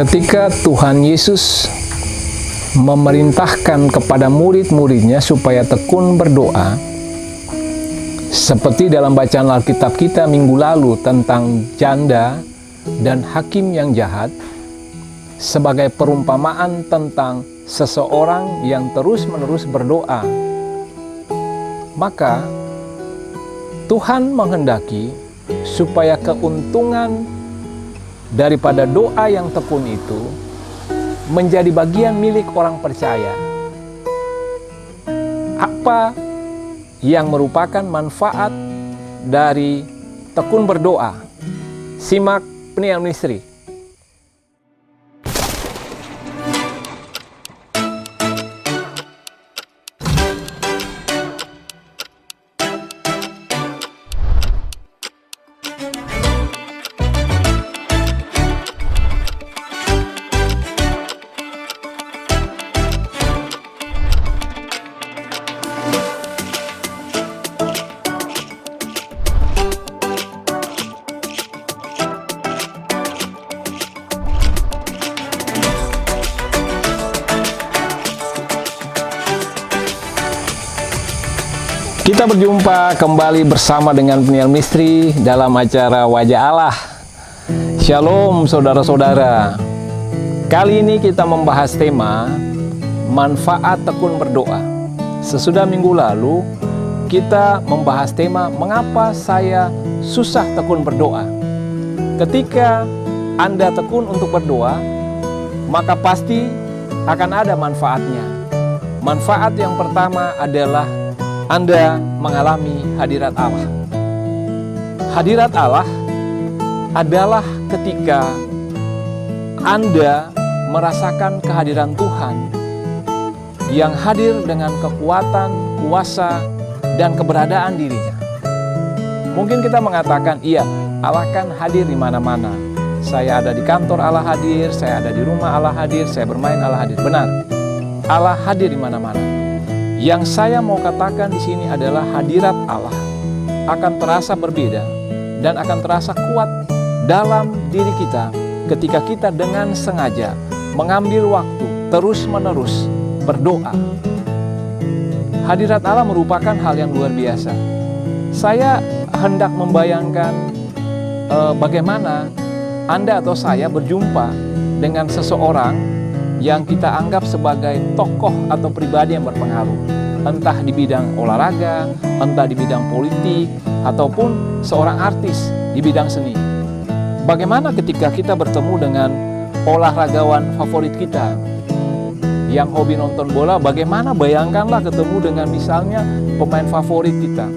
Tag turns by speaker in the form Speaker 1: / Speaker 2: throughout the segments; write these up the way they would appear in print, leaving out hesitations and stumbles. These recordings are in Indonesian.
Speaker 1: Ketika Tuhan Yesus memerintahkan kepada murid-muridnya supaya tekun berdoa, seperti dalam bacaan Alkitab kita minggu lalu tentang janda dan hakim yang jahat, sebagai perumpamaan tentang seseorang yang terus-menerus berdoa, maka Tuhan menghendaki supaya keuntungan daripada doa yang tekun itu menjadi bagian milik orang percaya. Apa yang merupakan manfaat dari tekun berdoa? Simak penilaian ministry. Kita berjumpa kembali bersama dengan penyiar misteri dalam acara Wajah Allah. Shalom saudara-saudara. Kali ini kita membahas tema manfaat tekun berdoa. Sesudah minggu lalu kita membahas tema mengapa saya susah tekun berdoa. Ketika Anda tekun untuk berdoa, maka pasti akan ada manfaatnya. Manfaat yang pertama adalah Anda mengalami hadirat Allah. Hadirat Allah adalah ketika Anda merasakan kehadiran Tuhan yang hadir dengan kekuatan, kuasa, dan keberadaan dirinya. Mungkin kita mengatakan, iya, Allah kan hadir di mana-mana. Saya ada di kantor, Allah hadir. Saya ada di rumah, Allah hadir. Saya bermain, Allah hadir. Benar, Allah hadir di mana-mana. Yang saya mau katakan di sini adalah hadirat Allah akan terasa berbeda dan akan terasa kuat dalam diri kita ketika kita dengan sengaja mengambil waktu terus-menerus berdoa. Hadirat Allah merupakan hal yang luar biasa. Saya hendak membayangkan bagaimana Anda atau saya berjumpa dengan seseorang yang kita anggap sebagai tokoh atau pribadi yang berpengaruh, entah di bidang olahraga, entah di bidang politik, ataupun seorang artis di bidang seni. Bagaimana ketika kita bertemu dengan olahragawan favorit kita yang hobi nonton bola? Bagaimana, bayangkanlah ketemu dengan misalnya pemain favorit kita.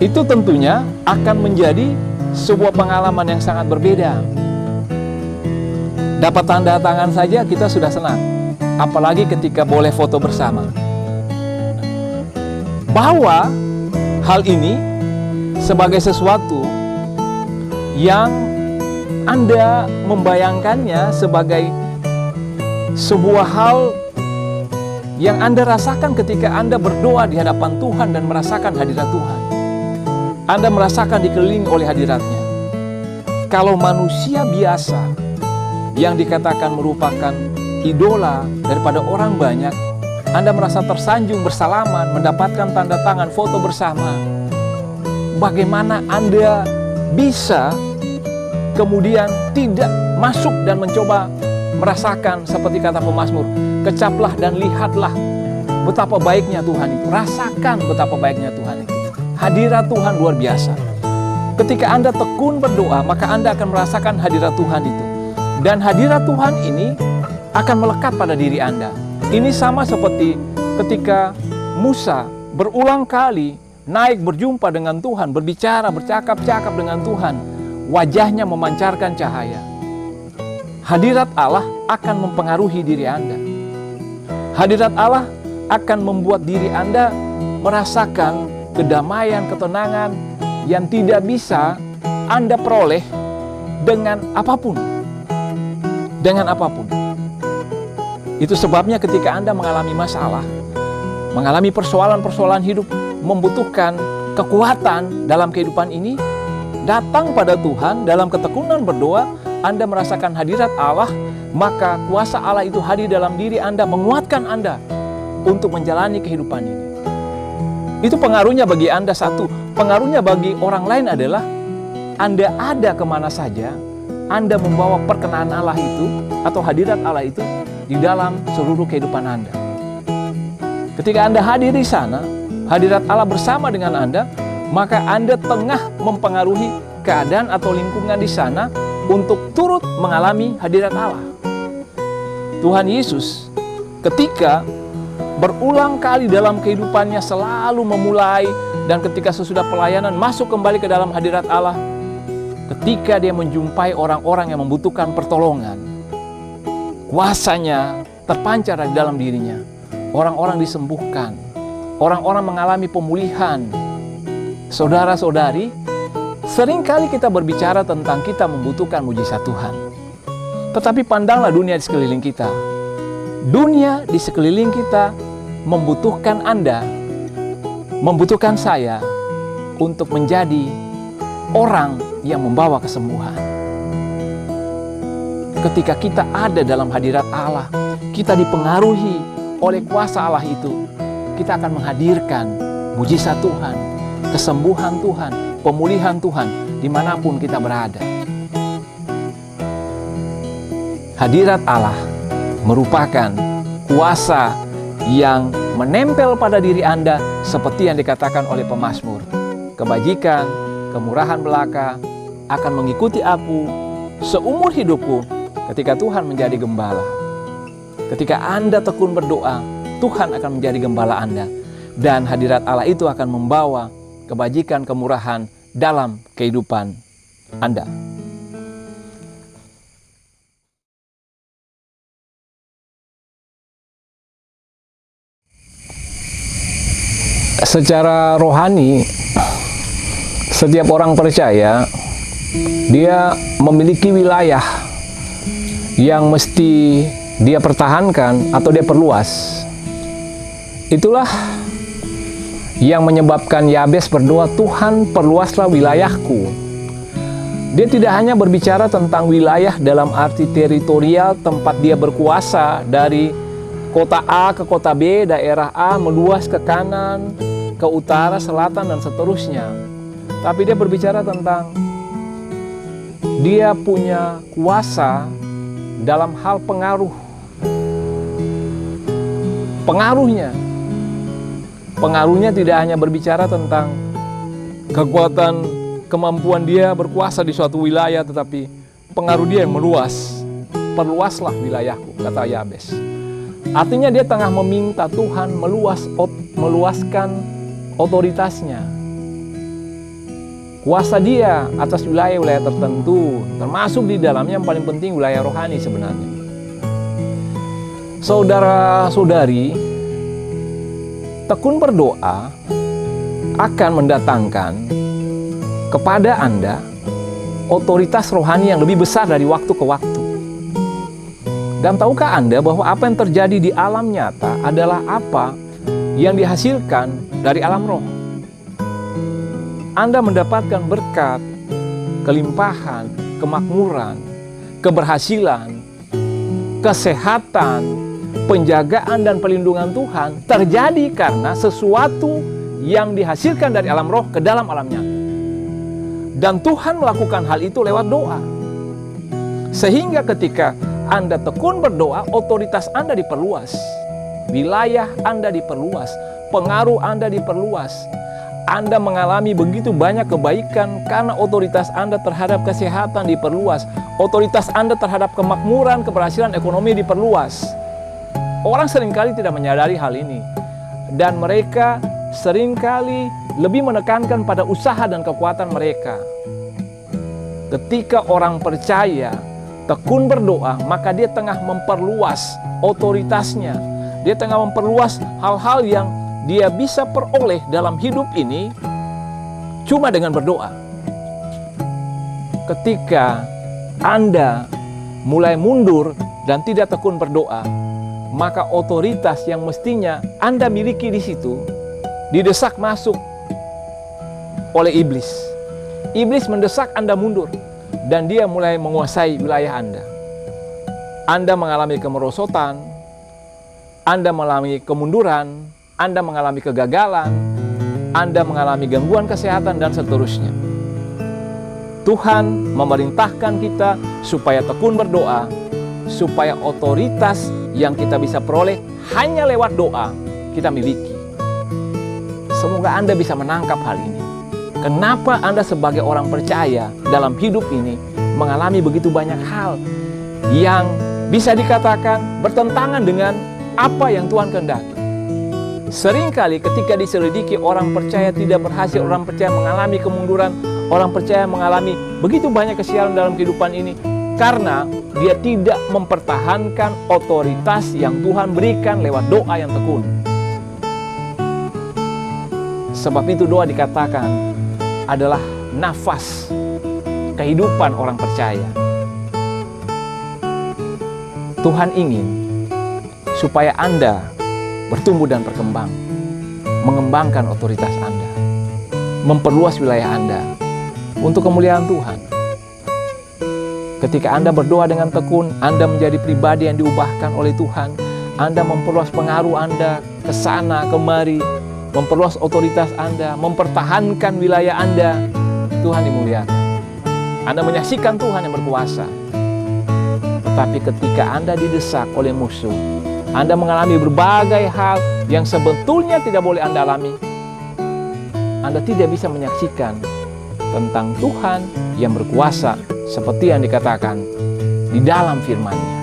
Speaker 1: Itu tentunya akan menjadi sebuah pengalaman yang sangat berbeda. Dapat tanda tangan saja kita sudah senang, apalagi ketika boleh foto bersama. Bahwa hal ini sebagai sesuatu yang Anda membayangkannya sebagai sebuah hal yang Anda rasakan ketika Anda berdoa di hadapan Tuhan dan merasakan hadirat Tuhan. Anda merasakan dikelilingi oleh hadiratnya. Kalau manusia biasa yang dikatakan merupakan idola daripada orang banyak, Anda merasa tersanjung bersalaman, mendapatkan tanda tangan, foto bersama. Bagaimana Anda bisa kemudian tidak masuk dan mencoba merasakan seperti kata pemazmur, kecaplah dan lihatlah betapa baiknya Tuhan itu. Rasakan betapa baiknya Tuhan itu. Hadirat Tuhan luar biasa. Ketika Anda tekun berdoa, maka Anda akan merasakan hadirat Tuhan itu. Dan hadirat Tuhan ini akan melekat pada diri Anda. Ini sama seperti ketika Musa berulang kali naik berjumpa dengan Tuhan, berbicara, bercakap-cakap dengan Tuhan. Wajahnya memancarkan cahaya. Hadirat Allah akan mempengaruhi diri Anda. Hadirat Allah akan membuat diri Anda merasakan kedamaian, ketenangan yang tidak bisa Anda peroleh dengan apapun. Dengan apapun. Itu sebabnya ketika Anda mengalami masalah, mengalami persoalan-persoalan hidup, membutuhkan kekuatan dalam kehidupan ini, datang pada Tuhan dalam ketekunan berdoa, Anda merasakan hadirat Allah, maka kuasa Allah itu hadir dalam diri Anda, menguatkan Anda untuk menjalani kehidupan ini. Itu pengaruhnya bagi Anda. Satu, pengaruhnya bagi orang lain adalah Anda ada kemana saja, Anda membawa perkenan Allah itu atau hadirat Allah itu di dalam seluruh kehidupan Anda. Ketika Anda hadir di sana, hadirat Allah bersama dengan Anda, maka Anda tengah mempengaruhi keadaan atau lingkungan di sana untuk turut mengalami hadirat Allah. Tuhan Yesus ketika berulang kali dalam kehidupannya selalu memulai, dan ketika sesudah pelayanan masuk kembali ke dalam hadirat Allah, ketika dia menjumpai orang-orang yang membutuhkan pertolongan, kuasanya terpancar di dalam dirinya. Orang-orang disembuhkan, orang-orang mengalami pemulihan. Saudara-saudari, seringkali kita berbicara tentang kita membutuhkan mujizat Tuhan. Tetapi pandanglah dunia di sekeliling kita. Dunia di sekeliling kita membutuhkan Anda, membutuhkan saya untuk menjadi orang yang membawa kesembuhan. Ketika kita ada dalam hadirat Allah, kita dipengaruhi oleh kuasa Allah itu, kita akan menghadirkan mujizat Tuhan, kesembuhan Tuhan, pemulihan Tuhan dimanapun kita berada. Hadirat Allah merupakan kuasa yang menempel pada diri Anda seperti yang dikatakan oleh pemazmur. Kebajikan, kemurahan belaka akan mengikuti aku seumur hidupku ketika Tuhan menjadi gembala. Ketika Anda tekun berdoa, Tuhan akan menjadi gembala Anda. Dan hadirat Allah itu akan membawa kebajikan, kemurahan dalam kehidupan Anda. Secara rohani, setiap orang percaya, dia memiliki wilayah yang mesti dia pertahankan atau dia perluas. Itulah yang menyebabkan Yabes berdoa, Tuhan perluaslah wilayahku. Dia tidak hanya berbicara tentang wilayah dalam arti teritorial, tempat dia berkuasa dari kota A ke kota B, daerah A meluas ke kanan, ke utara, selatan, dan seterusnya. Tapi dia berbicara tentang dia punya kuasa dalam hal pengaruh. Pengaruhnya tidak hanya berbicara tentang kekuatan, kemampuan dia berkuasa di suatu wilayah, tetapi pengaruh dia yang meluas. Perluaslah wilayahku, kata Yabes. Artinya dia tengah meminta Tuhan meluaskan otoritasnya, kuasa dia atas wilayah-wilayah tertentu, termasuk di dalamnya yang paling penting wilayah rohani sebenarnya. Saudara-saudari, tekun berdoa akan mendatangkan kepada Anda otoritas rohani yang lebih besar dari waktu ke waktu. Dan tahukah Anda bahwa apa yang terjadi di alam nyata adalah apa yang dihasilkan dari alam roh? Anda mendapatkan berkat, kelimpahan, kemakmuran, keberhasilan, kesehatan, penjagaan dan perlindungan Tuhan terjadi karena sesuatu yang dihasilkan dari alam roh ke dalam alam nyata. Dan Tuhan melakukan hal itu lewat doa. Sehingga ketika Anda tekun berdoa, otoritas Anda diperluas, wilayah Anda diperluas, pengaruh Anda diperluas. Anda mengalami begitu banyak kebaikan karena otoritas Anda terhadap kesehatan diperluas. Otoritas Anda terhadap kemakmuran, keberhasilan ekonomi diperluas. Orang seringkali tidak menyadari hal ini. Dan mereka seringkali lebih menekankan pada usaha dan kekuatan mereka. Ketika orang percaya tekun berdoa, maka dia tengah memperluas otoritasnya. Dia tengah memperluas hal-hal yang dia bisa peroleh dalam hidup ini cuma dengan berdoa. Ketika Anda mulai mundur dan tidak tekun berdoa, maka otoritas yang mestinya Anda miliki di situ didesak masuk oleh iblis. Iblis mendesak Anda mundur. dan dia mulai menguasai wilayah Anda. Anda mengalami kemerosotan, Anda mengalami kemunduran, Anda mengalami kegagalan, Anda mengalami gangguan kesehatan, dan seterusnya. Tuhan memerintahkan kita supaya tekun berdoa, supaya otoritas yang kita bisa peroleh hanya lewat doa kita miliki. Semoga Anda bisa menangkap hal ini. Kenapa Anda sebagai orang percaya dalam hidup ini mengalami begitu banyak hal yang bisa dikatakan bertentangan dengan apa yang Tuhan kehendaki. Seringkali ketika diselidiki, orang percaya tidak berhasil, orang percaya mengalami kemunduran, orang percaya mengalami begitu banyak kesialan dalam kehidupan ini karena dia tidak mempertahankan otoritas yang Tuhan berikan lewat doa yang tekun. Sebab itu doa dikatakan adalah nafas kehidupan orang percaya. Tuhan ingin supaya Anda bertumbuh dan berkembang, mengembangkan otoritas Anda, memperluas wilayah Anda untuk kemuliaan Tuhan. Ketika Anda berdoa dengan tekun, Anda menjadi pribadi yang diubahkan oleh Tuhan. Anda memperluas pengaruh Anda ke sana kemari, memperluas otoritas Anda, mempertahankan wilayah Anda. Tuhan dimuliakan. Anda menyaksikan Tuhan yang berkuasa. Tetapi ketika Anda didesak oleh musuh, Anda mengalami berbagai hal yang sebetulnya tidak boleh Anda alami, Anda tidak bisa menyaksikan tentang Tuhan yang berkuasa seperti yang dikatakan di dalam firman-Nya.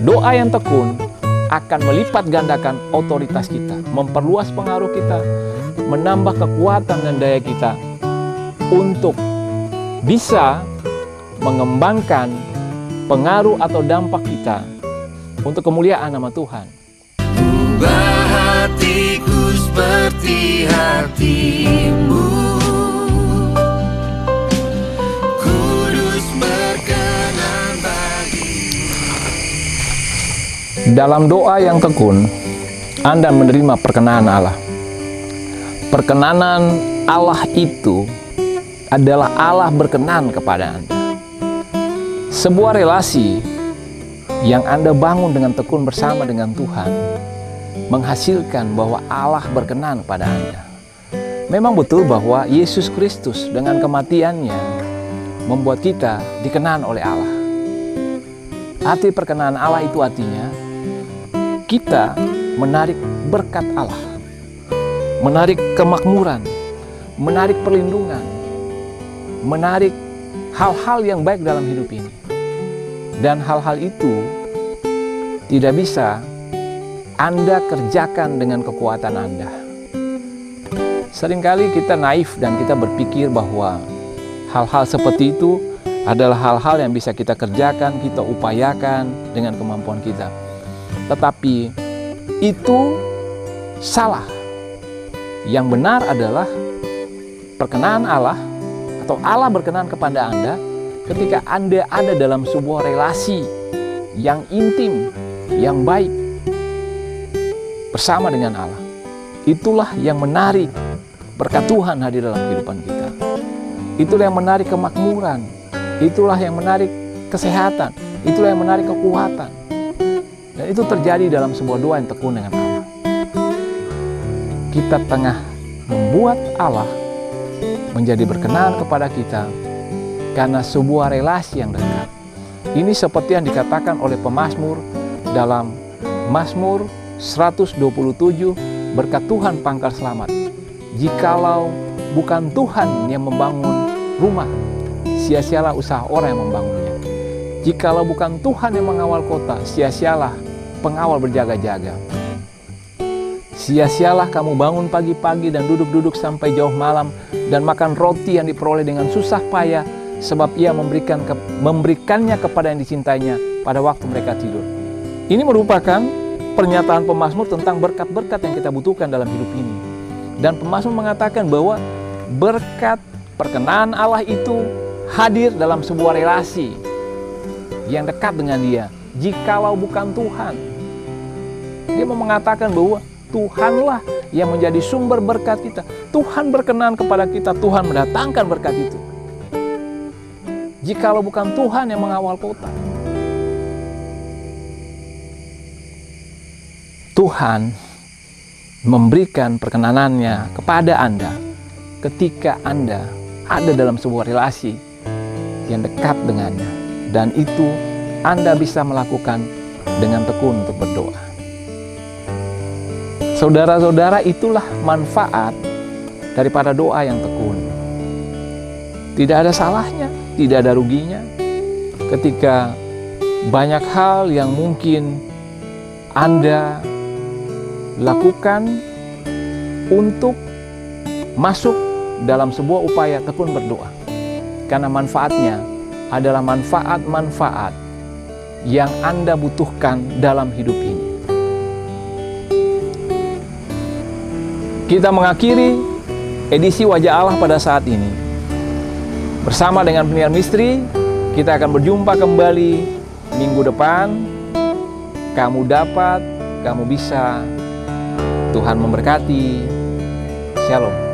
Speaker 1: Doa yang tekun akan melipat gandakan otoritas kita, memperluas pengaruh kita, menambah kekuatan dan daya kita untuk bisa mengembangkan pengaruh atau dampak kita untuk kemuliaan nama Tuhan.
Speaker 2: Ubah hatiku seperti hati-Mu, Kudus berkenan bagi-Mu.
Speaker 1: Dalam doa yang tekun, Anda menerima perkenan Allah. Perkenanan Allah itu adalah Allah berkenan kepada Anda. Sebuah relasi yang Anda bangun dengan tekun bersama dengan Tuhan menghasilkan bahwa Allah berkenan pada Anda. Memang betul bahwa Yesus Kristus dengan kematiannya membuat kita dikenan oleh Allah. Arti perkenan Allah itu artinya kita menarik berkat Allah, menarik kemakmuran, menarik perlindungan, menarik hal-hal yang baik dalam hidup ini. Dan hal-hal itu tidak bisa Anda kerjakan dengan kekuatan Anda. Seringkali kita naif dan kita berpikir bahwa hal-hal seperti itu adalah hal-hal yang bisa kita kerjakan, kita upayakan dengan kemampuan kita. Tetapi itu salah. Yang benar adalah perkenan Allah atau Allah berkenan kepada Anda ketika Anda ada dalam sebuah relasi yang intim, yang baik bersama dengan Allah. Itulah yang menarik berkat Tuhan hadir dalam kehidupan kita. Itulah yang menarik kemakmuran. Itulah yang menarik kesehatan. Itulah yang menarik kekuatan. Dan itu terjadi dalam sebuah doa yang tekun dengan Allah. Kita tengah membuat Allah menjadi berkenan kepada kita karena sebuah relasi yang dekat. Ini seperti yang dikatakan oleh pemazmur dalam Mazmur 127, berkat Tuhan pangkal selamat. Jikalau bukan Tuhan yang membangun rumah, sia-sialah usaha orang yang membangunnya. Jikalau bukan Tuhan yang mengawal kota, sia-sialah pengawal berjaga-jaga. Sia-sialah kamu bangun pagi-pagi dan duduk-duduk sampai jauh malam dan makan roti yang diperoleh dengan susah payah, sebab ia memberikannya kepada yang dicintainya pada waktu mereka tidur. Ini merupakan pernyataan pemazmur tentang berkat-berkat yang kita butuhkan dalam hidup ini. Dan pemazmur mengatakan bahwa berkat perkenan Allah itu hadir dalam sebuah relasi yang dekat dengan Dia. Jikalau bukan Tuhan, dia mau mengatakan bahwa Tuhanlah yang menjadi sumber berkat kita. Tuhan berkenan kepada kita, Tuhan mendatangkan berkat itu. jikalau bukan Tuhan yang mengawal kota. Tuhan memberikan perkenanannya kepada Anda ketika Anda ada dalam sebuah relasi yang dekat dengannya. Dan itu Anda bisa melakukan dengan tekun untuk berdoa. Saudara-saudara, itulah manfaat daripada doa yang tekun. Tidak ada salahnya, tidak ada ruginya ketika banyak hal yang mungkin Anda lakukan untuk masuk dalam sebuah upaya tekun berdoa. Karena manfaatnya adalah manfaat-manfaat yang Anda butuhkan dalam hidup ini. Kita mengakhiri edisi Wajah Allah pada saat ini. Bersama dengan pendengar misteri, kita akan berjumpa kembali minggu depan. Kamu dapat, kamu bisa. Tuhan memberkati. Shalom.